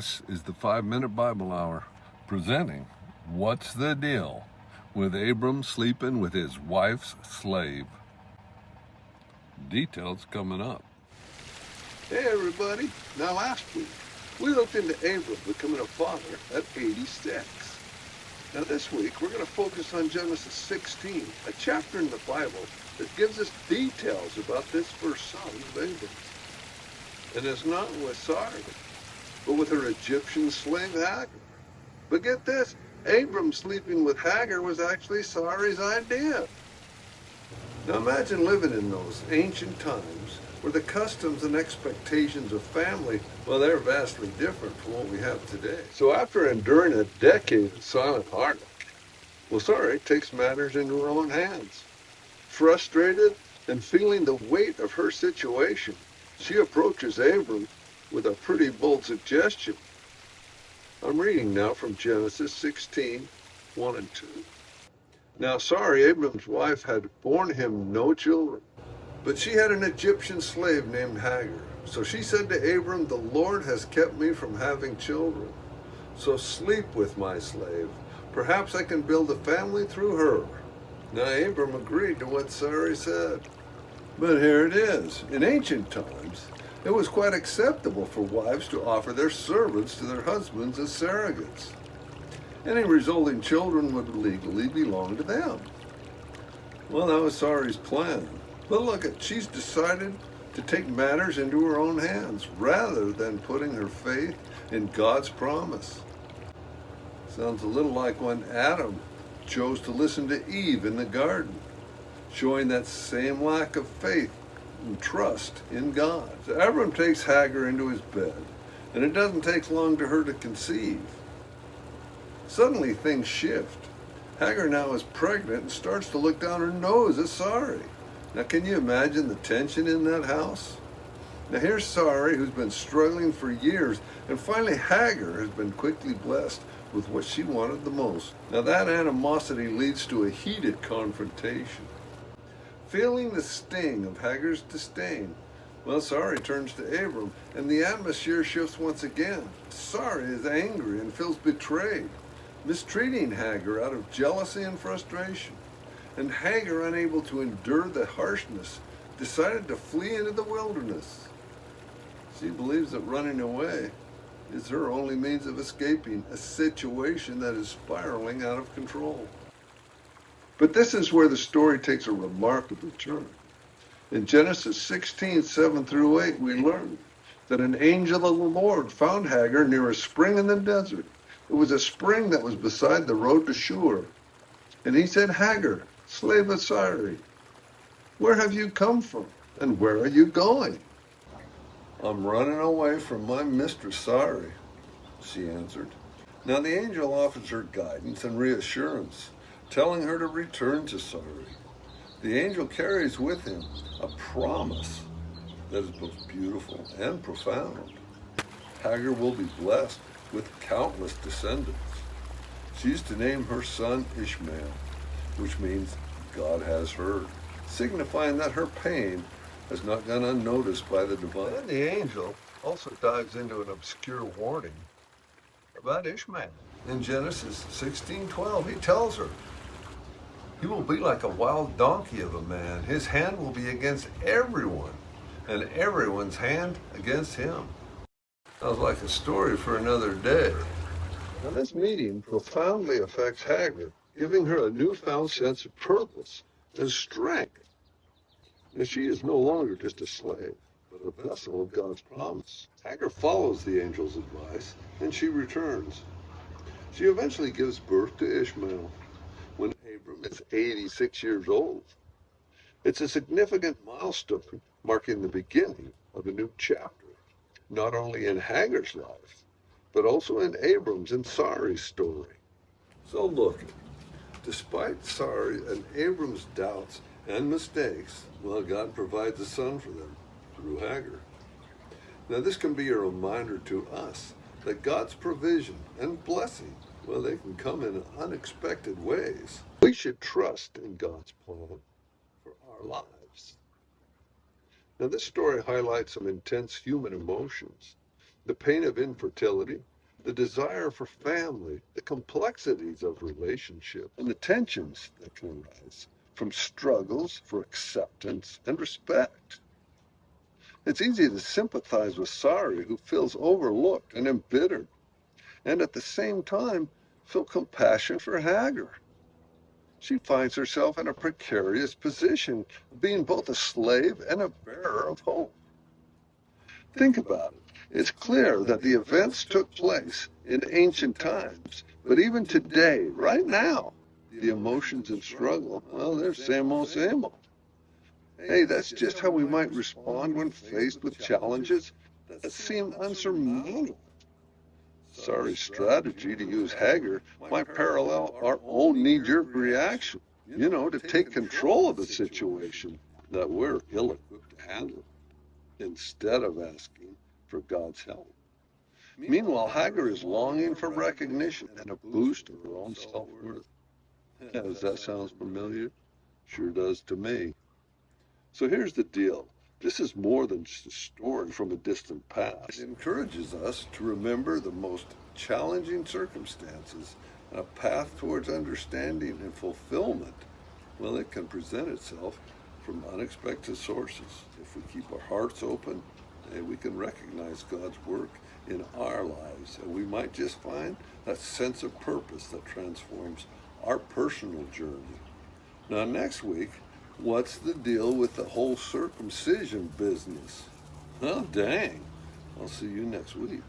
This is the 5-Minute Bible Hour presenting What's the Deal with Abram sleeping with his wife's slave. Details coming up. Hey everybody, now last week we looked into Abram becoming a father at 86. Now this week we're going to focus on Genesis 16, a chapter in the Bible that gives us details about this first son of Abram. And it's not with Sarah, but with her Egyptian slave Hagar. But get this, Abram sleeping with Hagar was actually Sarah's idea. Now imagine living in those ancient times where the customs and expectations of family, well, they're vastly different from what we have today. So after enduring a decade of silent heartache, well, Sarah takes matters into her own hands. Frustrated and feeling the weight of her situation, she approaches Abram with a pretty bold suggestion. I'm reading now from Genesis 16, 1 and 2. Now Sarai, Abram's wife, had borne him no children, but she had an Egyptian slave named Hagar. So she said to Abram, "The Lord has kept me from having children. So sleep with my slave. Perhaps I can build a family through her." Now Abram agreed to what Sarai said. But here it is. In ancient times, it was quite acceptable for wives to offer their servants to their husbands as surrogates. Any resulting children would legally belong to them. Well, that was Sarai's plan. But look, she's decided to take matters into her own hands rather than putting her faith in God's promise. Sounds a little like when Adam chose to listen to Eve in the garden, showing that same lack of faith and trust in God. So Abram takes Hagar into his bed, and it doesn't take long for her to conceive. Suddenly things shift. Hagar now is pregnant and starts to look down her nose at Sarai. Now can you imagine the tension in that house? Now here's Sarai, who's been struggling for years, and finally Hagar has been quickly blessed with what she wanted the most. Now that animosity leads to a heated confrontation. Feeling the sting of Hagar's disdain, well, Sarai turns to Abram, and the atmosphere shifts once again. Sarai is angry and feels betrayed, mistreating Hagar out of jealousy and frustration. And Hagar, unable to endure the harshness, decided to flee into the wilderness. She believes that running away is her only means of escaping a situation that is spiraling out of control. But this is where the story takes a remarkable turn. In Genesis 16, 7 through 8, we learn that an angel of the Lord found Hagar near a spring in the desert. It was a spring that was beside the road to Shur. And he said, "Hagar, slave of Sarai, where have you come from, and where are you going?" "I'm running away from my mistress Sarai," she answered. Now the angel offers her guidance and reassurance, telling her to return to Sarai. The angel carries with him a promise that is both beautiful and profound. Hagar will be blessed with countless descendants. She's to name her son Ishmael, which means God has heard, signifying that her pain has not gone unnoticed by the divine. And the angel also dives into an obscure warning about Ishmael. In Genesis 16:12, he tells her, "He will be like a wild donkey of a man. His hand will be against everyone, and everyone's hand against him." Sounds like a story for another day. Now this meeting profoundly affects Hagar, giving her a newfound sense of purpose and strength. And she is no longer just a slave, but a vessel of God's promise. Hagar follows the angel's advice, and she returns. She eventually gives birth to Ishmael when Abram is 86 years old. It's a significant milestone marking the beginning of a new chapter, not only in Hagar's life, but also in Abram's and Sarai's story. So look, despite Sarai and Abram's doubts and mistakes, well, God provides a son for them through Hagar. Now this can be a reminder to us that God's provision and blessing, well, they can come in unexpected ways. We should trust in God's plan for our lives. Now this story highlights some intense human emotions. The pain of infertility, the desire for family, the complexities of relationship, and the tensions that can arise from struggles for acceptance and respect. It's easy to sympathize with Sari, who feels overlooked and embittered, and at the same time feel compassion for Hagar. She finds herself in a precarious position, being both a slave and a bearer of hope. Think about it. It's clear that the events took place in ancient times, but even today, right now, the emotions and struggle, well, they're same old, same old. Hey, that's just how we might respond when faced with challenges that seem unsurmountable. Sari's strategy to use Hagar might parallel our own knee-jerk reaction, to take control of the situation that we're ill-equipped to handle, instead of asking for God's help. Meanwhile, Hagar is longing for recognition and a boost of her own self-worth. Yeah, does that sound familiar? Sure does to me. So here's the deal. This is more than just a story from a distant past. It encourages us to remember the most challenging circumstances and a path towards understanding and fulfillment. Well, it can present itself from unexpected sources. If we keep our hearts open, we can recognize God's work in our lives, and we might just find that sense of purpose that transforms our personal journey. Now, next week, what's the deal with the whole circumcision business? Oh, dang. I'll see you next week.